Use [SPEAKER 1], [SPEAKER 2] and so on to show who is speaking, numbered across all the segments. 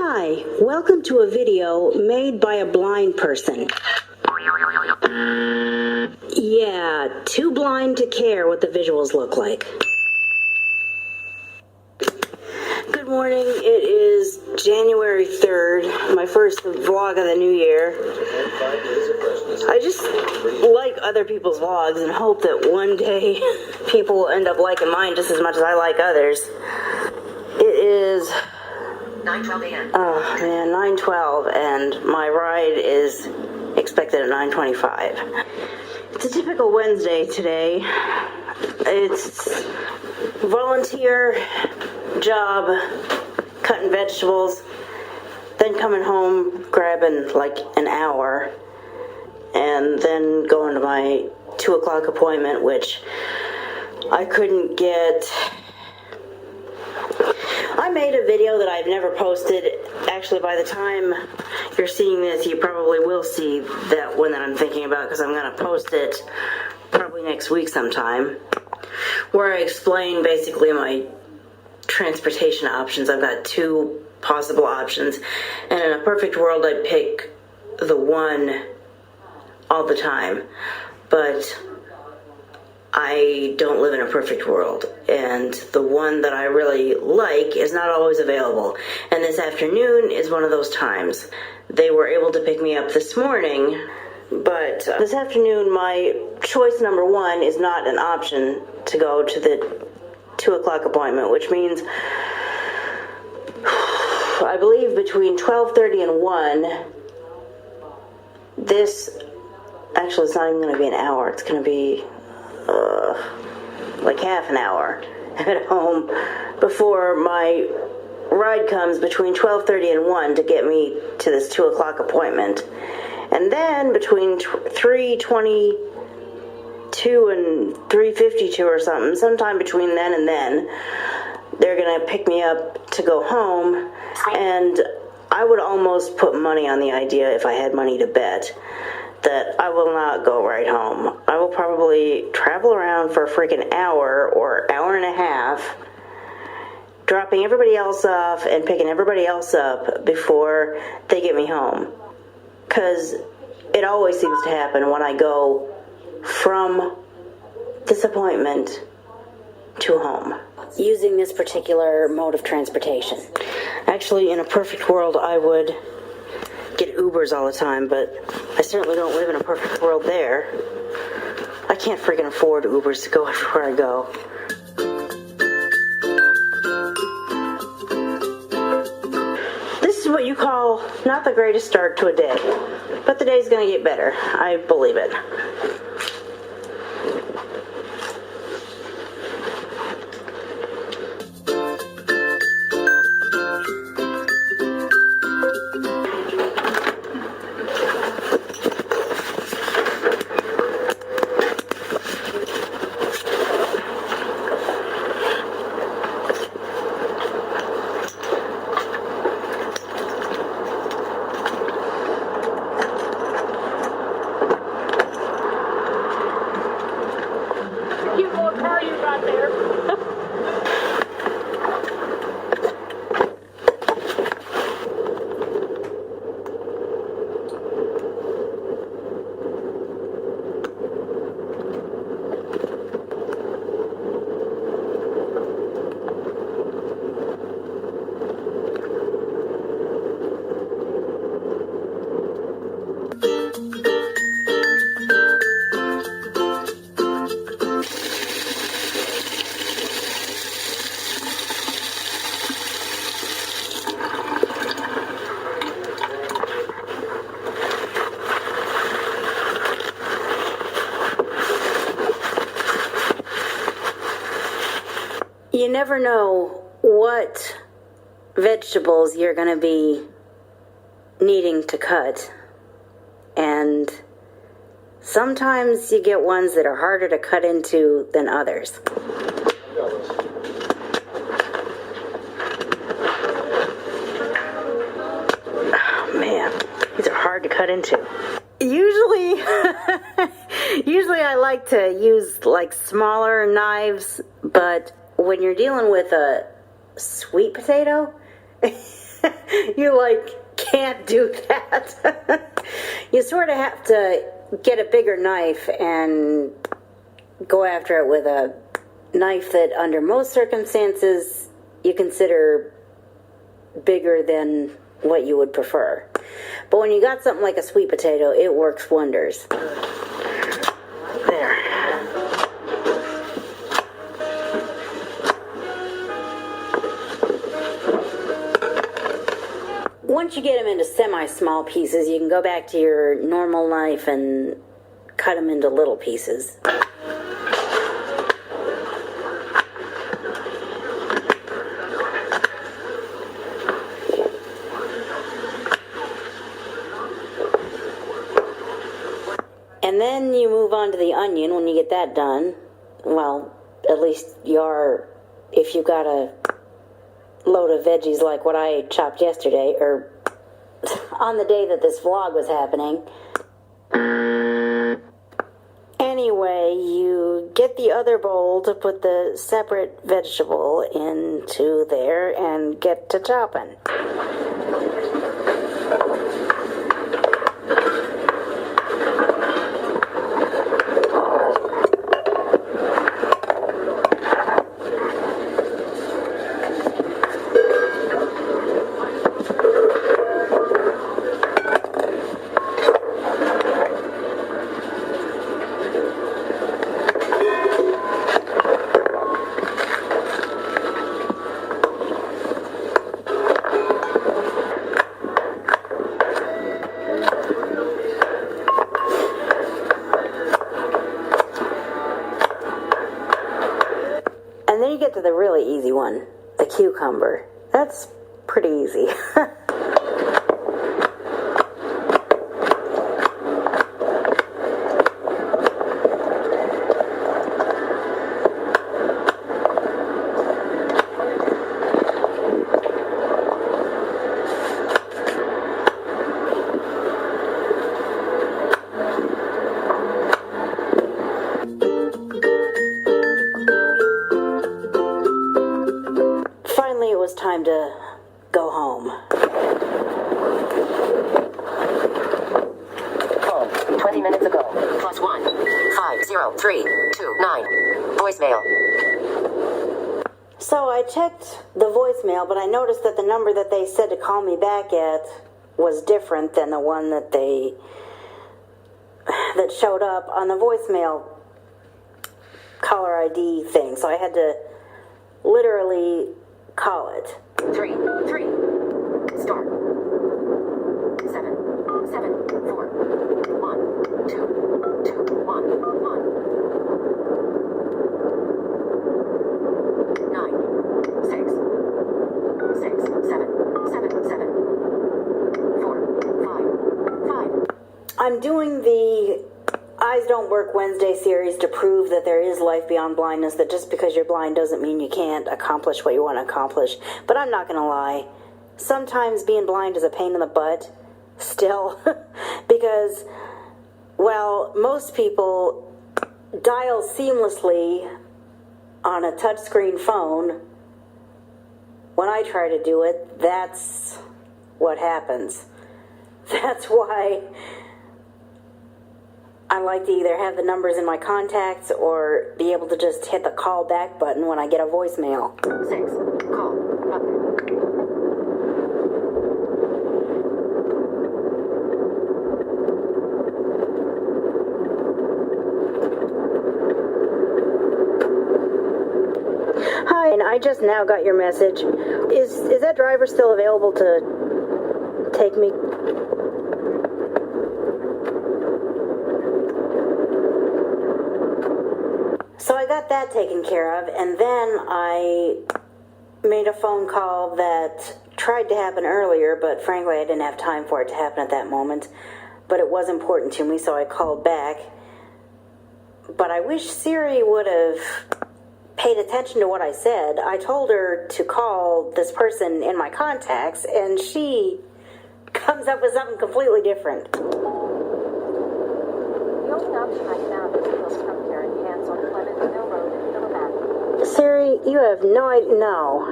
[SPEAKER 1] Hi, welcome to a video made by a blind person. Yeah, too blind to care what the visuals look like. Good morning, it is January 3rd, my first vlog of the new year. I just like other people's vlogs and hope that one day people will end up liking mine just as much as I like others. It is
[SPEAKER 2] 9:12 a.m.
[SPEAKER 1] Oh man, 9:12, and my ride is expected at 9:25. It's a typical Wednesday today. It's volunteer job, cutting vegetables, then coming home, grabbing like an hour, and then going to my 2 o'clock appointment, which I couldn't get. I made a video that I've never posted. Actually, by the time you're seeing this, you probably will see that one that I'm thinking about, because I'm going to post it probably next week sometime, where I explain basically my transportation options. I've got 2 possible options, and in a perfect world I'd pick the one all the time, but I don't live in a perfect world, and the one that I really like is not always available, and this afternoon is one of those times. They were able to pick me up this morning, but this afternoon my choice number 1 is not an option to go to the 2 o'clock appointment, which means I believe between 12:30 and 1, actually it's not even going to be an hour, it's going to be like half an hour at home before my ride comes between 12:30 and 1 to get me to this 2 o'clock appointment. And then between 3:22 and 3:52 or something, sometime between then and then, they're going to pick me up to go home. And I would almost put money on the idea, if I had money to bet, that I will not go right home. I will probably travel around for a freaking hour or hour and a half, dropping everybody else off and picking everybody else up before they get me home. Because it always seems to happen when I go from this appointment to home using this particular mode of transportation. Actually, in a perfect world, I would get Ubers all the time, but I certainly don't live in a perfect world there. I can't freaking afford Ubers to go everywhere I go. This is what you call not the greatest start to a day, but the day's gonna get better. I believe it.
[SPEAKER 3] Cute little car you got there. You never know what vegetables you're going to be needing to cut, and sometimes you get ones that are harder to cut into than others. Oh man, these are hard to cut into. Usually I like to use like smaller knives, but when you're dealing with a sweet potato, you can't do that. You sort of have to get a bigger knife and go after it with a knife that under most circumstances you consider bigger than what you would prefer. But when you got something like a sweet potato, it works wonders. There. Once you get them into semi-small pieces, you can go back to your normal knife and cut them into little pieces. And then you move on to the onion. When you get that done, well, at least you are, if you've got a load of veggies like what I chopped yesterday, or on the day that this vlog was happening. Anyway, you get the other bowl to put the separate vegetable into there and get to chopping. And then you get to the really easy one, the cucumber. That's pretty easy. Finally, it was time to go home.
[SPEAKER 2] Home. 20 minutes ago. +1 50329. Voicemail.
[SPEAKER 3] So I checked the voicemail, but I noticed that the number that they said to call me back at was different than the one that showed up on the voicemail caller ID thing. So I had to literally call it.
[SPEAKER 2] 3 3 star 7 7 4 1 2 2 1 1 9 6 6 7 7 7 4 5 5.
[SPEAKER 3] I'm doing the Eyes Don't Work Wednesday series to prove that there is life beyond blindness, that just because you're blind doesn't mean you can't accomplish what you want to accomplish. But I'm not going to lie. Sometimes being blind is a pain in the butt still because, well, most people dial seamlessly on a touchscreen phone. When I try to do it, that's what happens. That's why I like to either have the numbers in my contacts or be able to just hit the call back button when I get a voicemail.
[SPEAKER 2] 6 call button.
[SPEAKER 1] Hi, and I just now got your message. Is that driver still available to take me?
[SPEAKER 3] So I got that taken care of, and then I made a phone call that tried to happen earlier, but frankly I didn't have time for it to happen at that moment. But it was important to me, so I called back. But I wish Siri would have paid attention to what I said. I told her to call this person in my contacts, and she comes up with something completely different.
[SPEAKER 4] The only option I found is from here and cancel Clement Mill Road in Philadelphia.
[SPEAKER 1] Siri, you have no idea. No.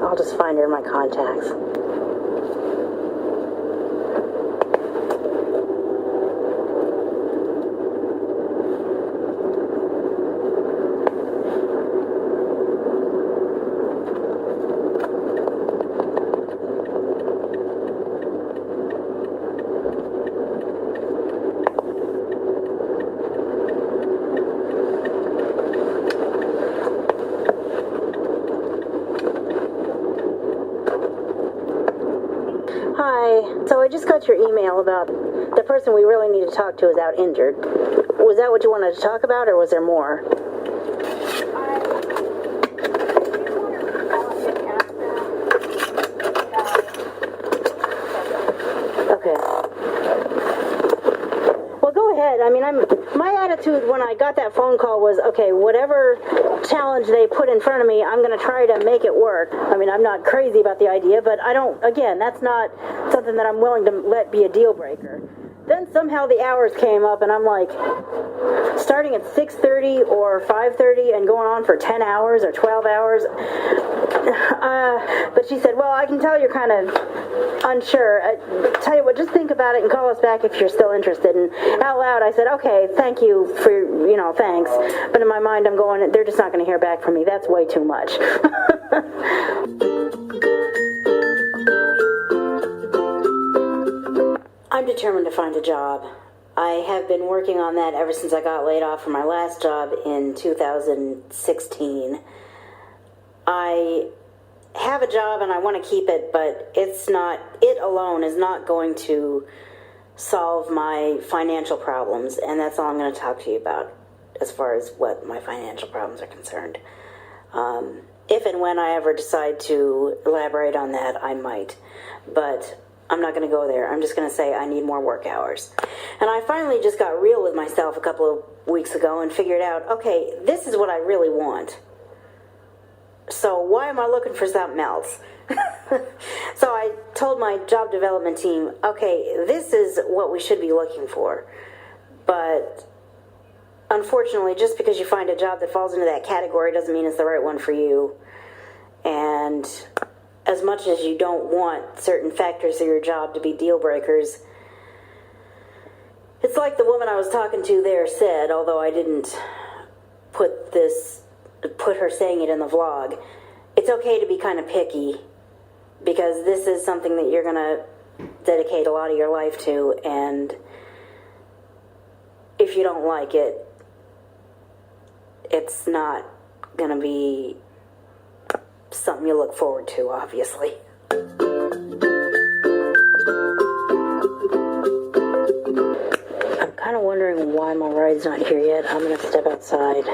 [SPEAKER 3] I'll just find her in my contacts. Hi. So I just got your email about the person we really need to talk to is out injured. Was that what you wanted to talk about, or was there more? Okay. Well, go ahead. I mean, my attitude when I got that phone call was, okay, whatever challenge they put in front of me, I'm going to try to make it work. I mean, I'm not crazy about the idea, but again, that's not something that I'm willing to let be a deal breaker. Then somehow the hours came up, and I'm like, starting at 6:30 or 5:30 and going on for 10 hours or 12 hours. But she said, well, I can tell you're kind of unsure. Tell you what, just think about it and call us back if you're still interested. And out loud, I said, okay, thank you for, thanks. But in my mind, I'm going, they're just not going to hear back from me. That's way too much. I'm determined to find a job. I have been working on that ever since I got laid off from my last job in 2016. I have a job and I want to keep it, but it alone is not going to solve my financial problems, and that's all I'm going to talk to you about as far as what my financial problems are concerned. If and when I ever decide to elaborate on that, I might, but I'm not going to go there. I'm just going to say I need more work hours. And I finally just got real with myself a couple of weeks ago and figured out, okay, this is what I really want. So why am I looking for something else? So I told my job development team, okay, this is what we should be looking for. But unfortunately, just because you find a job that falls into that category doesn't mean it's the right one for you. And as much as you don't want certain factors of your job to be deal breakers, it's like the woman I was talking to there said, although I didn't put her saying it in the vlog, it's okay to be kind of picky because this is something that you're going to dedicate a lot of your life to, and if you don't like it, it's not going to be something you look forward to, obviously. I'm kind of wondering why my ride's not here yet. I'm going to step outside.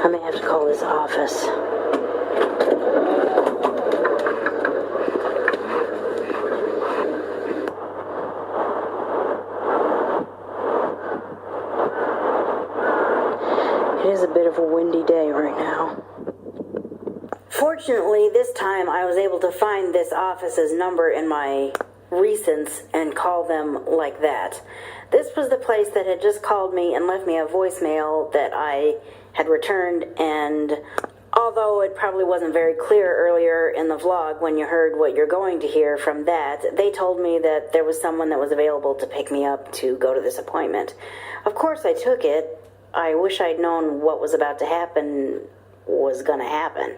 [SPEAKER 3] I may have to call his office. It is a bit of a windy day right now. Fortunately, this time I was able to find this office's number in my recents and call them like that. This was the place that had just called me and left me a voicemail that I had returned, and although it probably wasn't very clear earlier in the vlog when you heard what you're going to hear from that, they told me that there was someone that was available to pick me up to go to this appointment. Of course I took it. I wish I'd known what was about to happen was going to happen.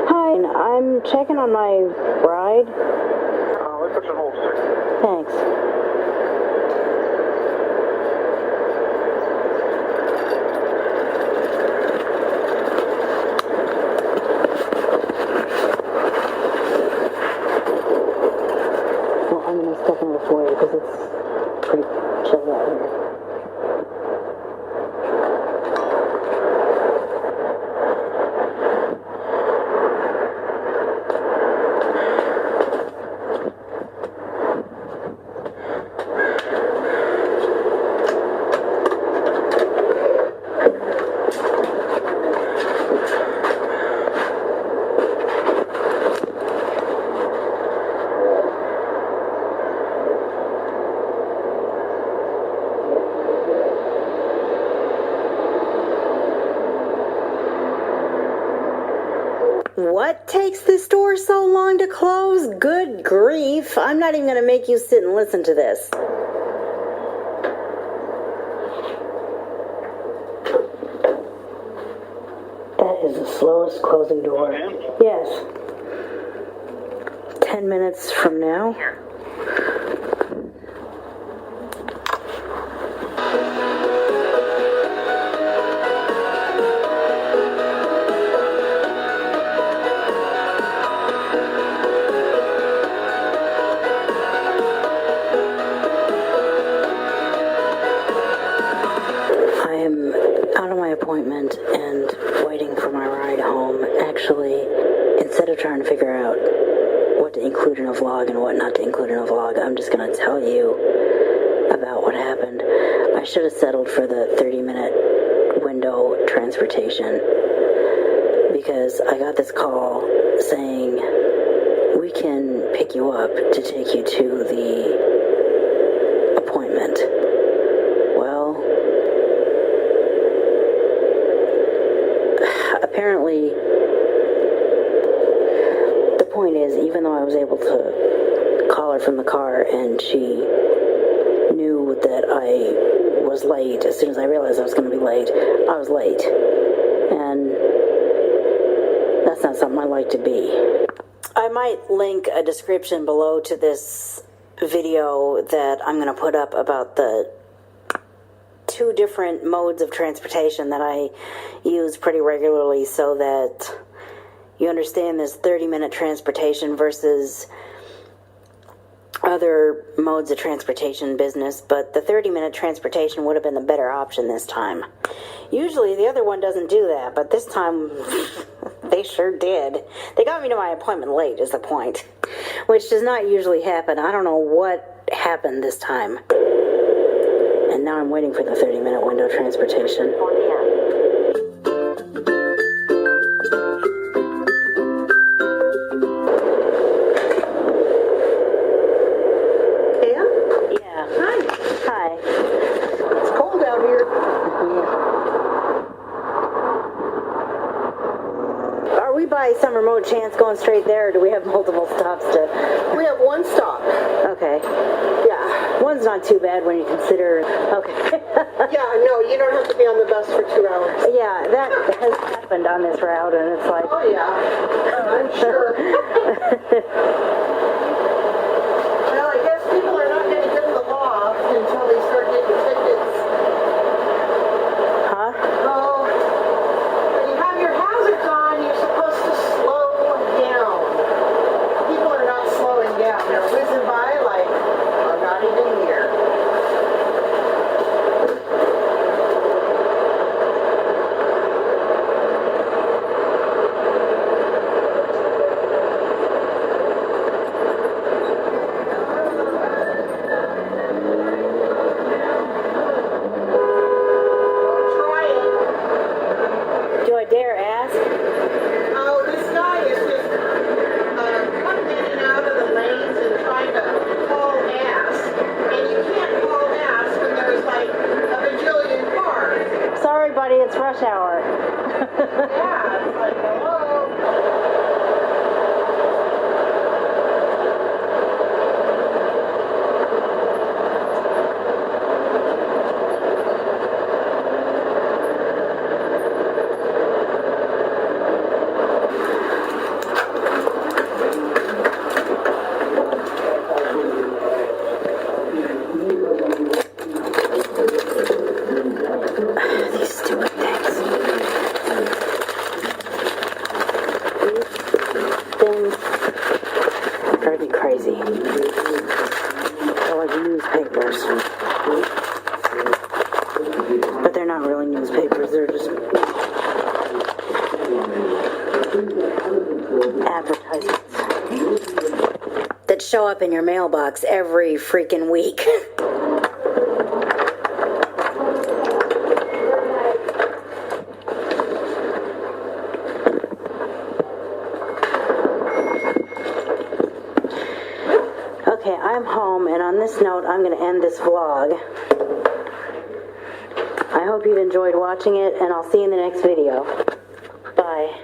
[SPEAKER 3] Hi, I'm checking on my ride.
[SPEAKER 5] Let's put you on hold a second.
[SPEAKER 3] Thanks. Well, I'm going to step in the foyer because it's pretty chill out here. What takes this store so long to close? Good grief. I'm not even going to make you sit and listen to this. That is the slowest closing door. Yes. 10 minutes from now. I am out of my appointment and waiting for my ride home. Actually, instead of trying to figure out what to include in a vlog and what not to include in a vlog, I'm just going to tell you about what happened. I should have settled for the 30-minute window transportation because I got this call saying we can pick you up to take you to the appointment. Well, apparently, the point is, even though I was able to call her from the car and she knew that I was late, as soon as I realized I was going to be late, I was late. And that's not something I like to be. I might link a description below to this video that I'm going to put up about the 2 different modes of transportation that I use pretty regularly so that you understand this 30-minute transportation versus other modes of transportation business, but the 30-minute transportation would have been the better option this time. Usually the other one doesn't do that, but this time they sure did. They got me to my appointment late is the point, which does not usually happen. I don't know what happened this time. And now I'm waiting for the 30-minute window transportation. Yeah. Hi.
[SPEAKER 6] It's cold out here.
[SPEAKER 3] Are we by some remote chance going straight there, or do we have multiple stops to...
[SPEAKER 6] We have one stop.
[SPEAKER 3] Okay.
[SPEAKER 6] Yeah.
[SPEAKER 3] One's not too bad when you consider... Okay.
[SPEAKER 6] Yeah, no, you don't have to be on the bus for 2 hours.
[SPEAKER 3] Yeah, that has happened on this route, and it's like...
[SPEAKER 6] Oh, yeah. I'm sure. Well, I guess people are not going to get the law until they start getting tickets.
[SPEAKER 3] Huh?
[SPEAKER 6] Oh, when you have your hazards on, you're supposed to slow down. People are not slowing down. They're whizzing by like, I'm not even here. Try it.
[SPEAKER 3] Do I dare ask?
[SPEAKER 6] Oh, this guy is just coming in and out of the lanes and trying to haul ass. And you can't haul ass when there's like a bajillion cars.
[SPEAKER 3] Sorry, buddy, it's rush hour.
[SPEAKER 6] Yeah, it's like, hello.
[SPEAKER 3] These stupid things. Things drive me crazy. They're like newspapers. But they're not really newspapers, they're just advertisements that show up in your mailbox every freaking week. Okay, I'm home, and on this note, I'm going to end this vlog. I hope you've enjoyed watching it, and I'll see you in the next video. Bye.